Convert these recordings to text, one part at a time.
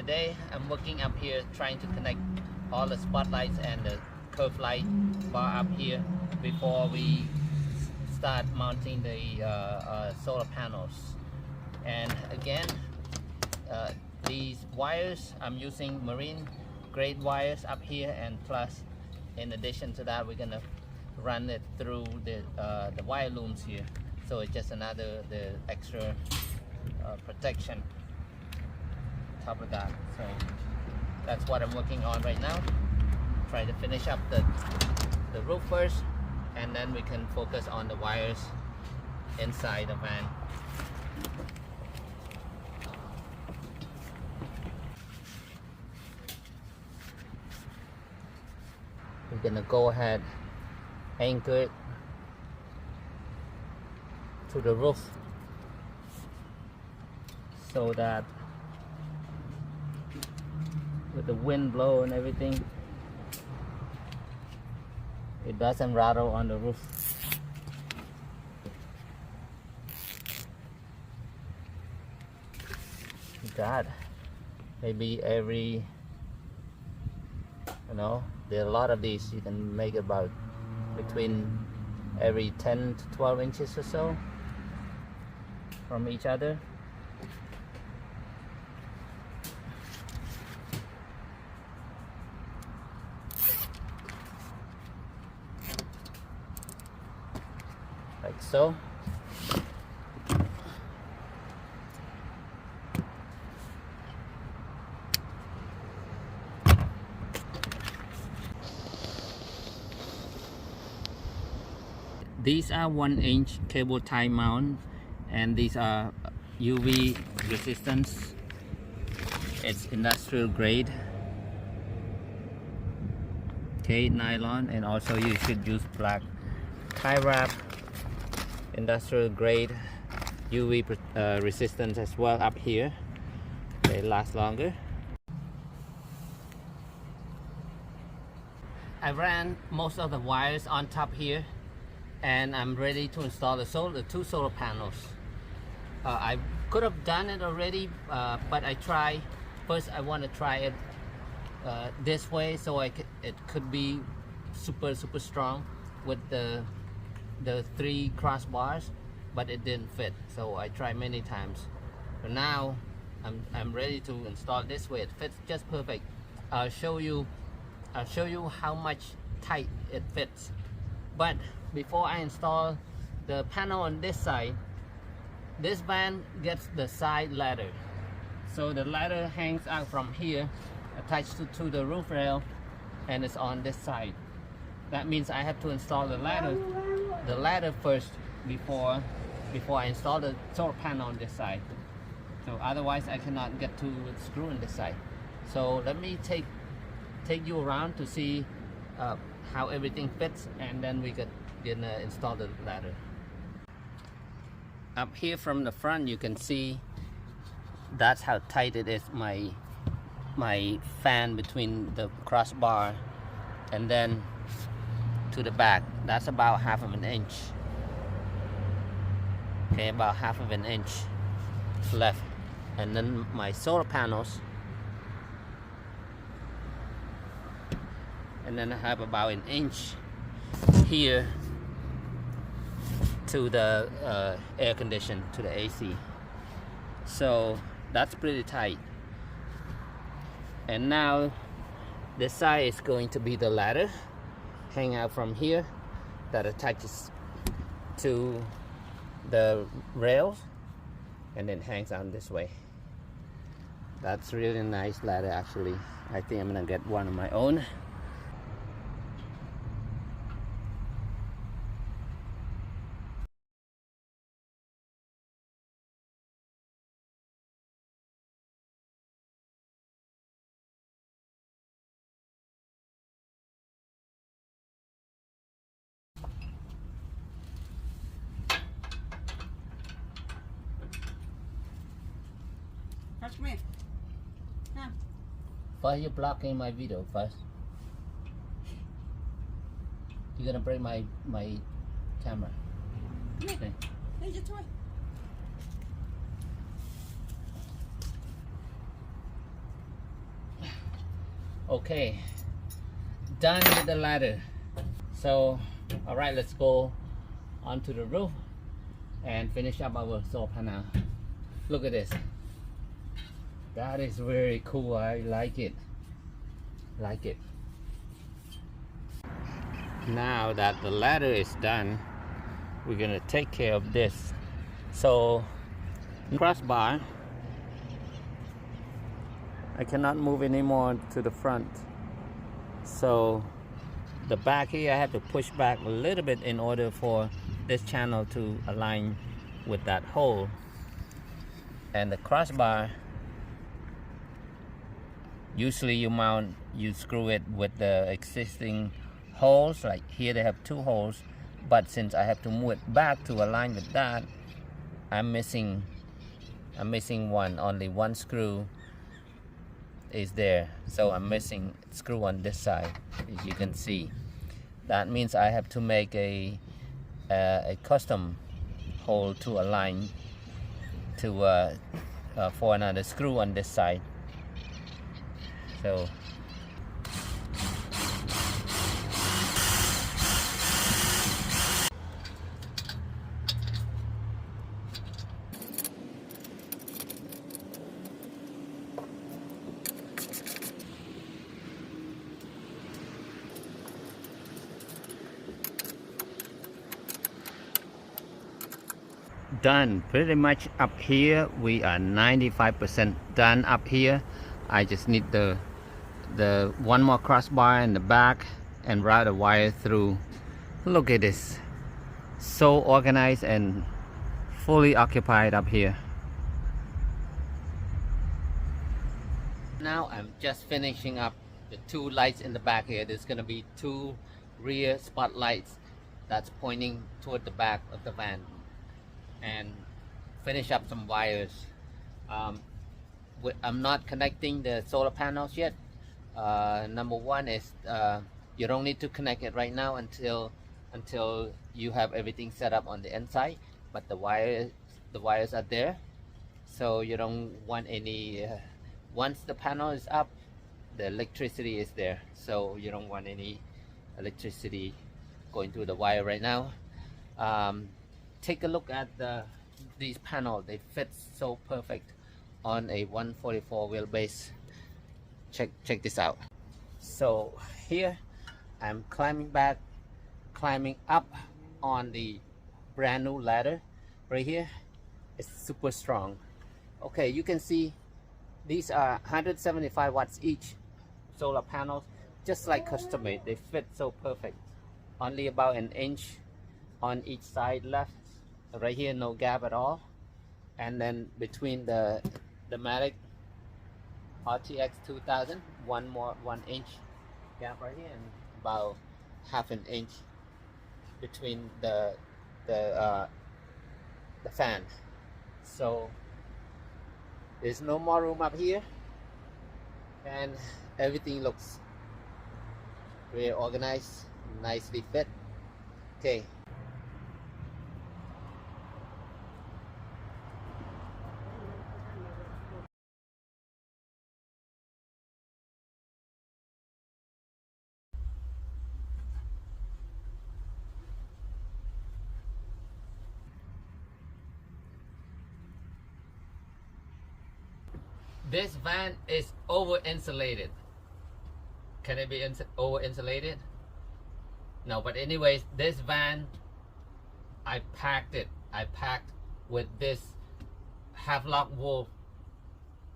today I'm working up here trying to connect all the spotlights and the curve light bar up here before we start mounting the solar panels. And again, these wires, I'm using marine grade wires up here, and plus in addition to that we're gonna run it through the wire looms here, so it's just another extra protection on top of that. So that's what I'm working on right now. Try to finish up the roof first, and then we can focus on the wires inside the van. We're gonna go ahead, anchor it to the roof so that with the wind blow and everything, it doesn't rattle on the roof. God, maybe every, there are a lot of these. You can make about between every 10 to 12 inches or so from each other. Like so. These are 1-inch cable tie mount, and these are UV resistance. It's industrial grade. Okay, nylon, and also you should use black tie wrap. Industrial grade UV resistance as well up here. They last longer. I ran most of the wires on top here, and I'm ready to install the two solar panels. I could have done it already, but first I want to try it this way, so it could be super strong with the 3 crossbars, but it didn't fit, so I tried many times. But now I'm ready to install it this way. It fits just perfect. I'll show you how much tight it fits. But before I install the panel on this side, this van gets the side ladder. So the ladder hangs out from here, attached to the roof rail, and it's on this side. That means I have to install the ladder first before I install the solar panel on this side. So otherwise I cannot get to screw on this side. So let me take you around to see how everything fits, and then we can install the ladder. Up here from the front you can see that's how tight it is, my fan between the crossbar and then to the back. That's about 1/2 inch. Okay, about 1/2 inch left. And then my solar panels, and then I have about 1 inch here to the air condition, to the AC. So that's pretty tight. And now this side is going to be the ladder, hang out from here, that attaches to the rails and then hangs on this way. That's really nice ladder actually. I think I'm gonna get one of my own. Come here. Come. Why are you blocking my video first? You're gonna break my camera. Come here. Okay. Here's your toy. Okay, done with the ladder. So all right, let's go onto the roof and finish up our solar panel. Look at this. That is very cool. I like it. Now that the ladder is done, we're gonna take care of this. So crossbar, I cannot move anymore to the front. So the back here, I have to push back a little bit in order for this channel to align with that hole. And the crossbar, usually you screw it with the existing holes. Like here they have 2 holes, but since I have to move it back to align with that, I'm missing one. Only one screw is there, so I'm missing screw on this side, as you can see. That means I have to make a custom hole to align to for another screw on this side. So done pretty much up here. We are 95% done up here. I just need the one more crossbar in the back and route a wire through. Look at this, so organized and fully occupied up here. Now I'm just finishing up the 2 lights in the back here. There's gonna be 2 rear spotlights that's pointing toward the back of the van, and finish up some wires. I'm not connecting the solar panels yet. Number one is you don't need to connect it right now until you have everything set up on the inside, but the wires are there, so you don't want any once the panel is up, the electricity is there, so you don't want any electricity going through the wire right now. Take a look at these panels. They fit so perfect on a 144 wheelbase. Check this out. So here I'm climbing up on the brand new ladder right here. It's super strong. Okay, you can see these are 175 watts each solar panels, just like custom made. They fit so perfect. Only about 1 inch on each side left. Right here, no gap at all. And then between the Dometic RTX2000, 1 inch gap right here, and about ½ inch between the fan. So there's no more room up here, and everything looks very organized, nicely fit. Okay. This van is over insulated. Can it be over insulated? No, but anyways, this van, I packed with this Havelock wool,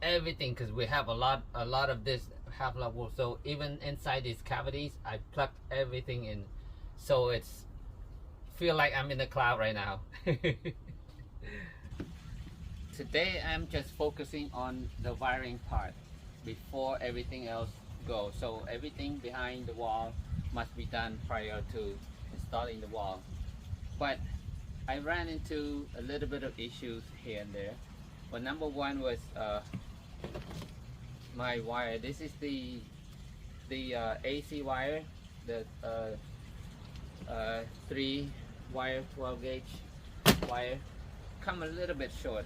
everything, because we have a lot of this Havelock wool. So even inside these cavities, I plugged everything in, so it's feel like I'm in the cloud right now. Today I'm just focusing on the wiring part before everything else goes. So everything behind the wall must be done prior to installing the wall. But I ran into a little bit of issues here and there. Well, number one was my wire. This is the AC wire, the 3 wire 12 gauge wire, come a little bit short,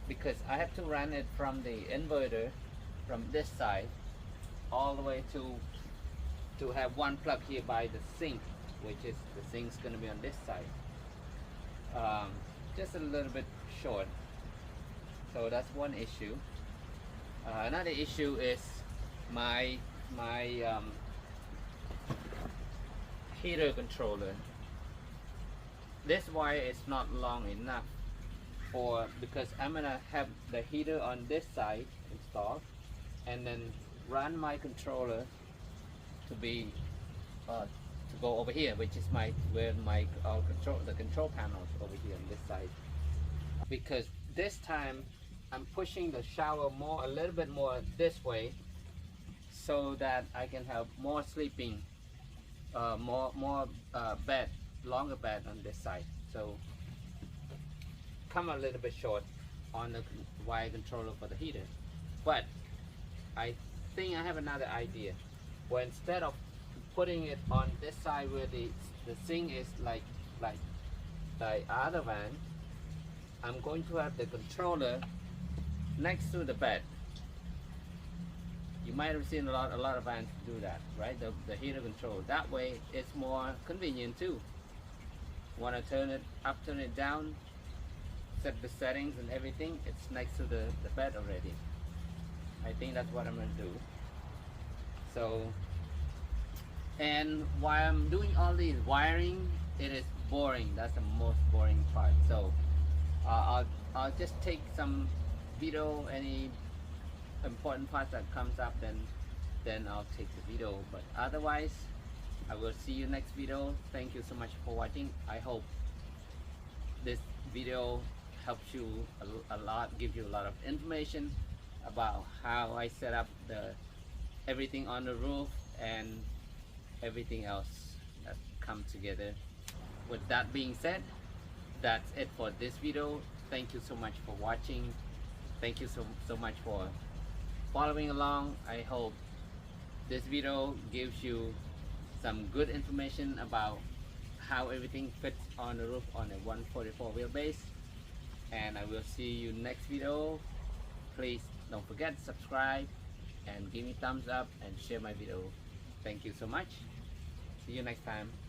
because I have to run it from the inverter from this side all the way to have one plug here by the sink, which is the sink's gonna be on this side. Just a little bit short. So that's one issue. Another issue is my heater controller. This wire is not long enough because I'm gonna have the heater on this side installed, and then run my controller to be to go over here, which is where my the control panels over here on this side. Because this time I'm pushing the shower a little bit more this way, so that I can have more sleeping, more bed, longer bed on this side. So come a little bit short on the wire controller for the heater, but I think I have another idea. Well, instead of putting it on this side where the sink is like the other van, I'm going to have the controller next to the bed. You might have seen a lot of vans do that, right? The heater control. That way it's more convenient too. Want to turn it up, turn it down, set the settings and everything, it's next to the bed already. I think that's what I'm going to do. So, and while I'm doing all these wiring, it is boring. That's the most boring part. So I'll just take some video, any important parts that comes up, then I'll take the video. But otherwise, I will see you next video. Thank you so much for watching. I hope this video helps you a lot, gives you a lot of information about how I set up everything on the roof and everything else that comes together. With that being said, that's it for this video. Thank you so much for watching. Thank you so much for following along. I hope this video gives you some good information about how everything fits on the roof on a 144 wheelbase. And I will see you next video. Please don't forget to subscribe and give me thumbs up and share my video. Thank you so much. See you next time.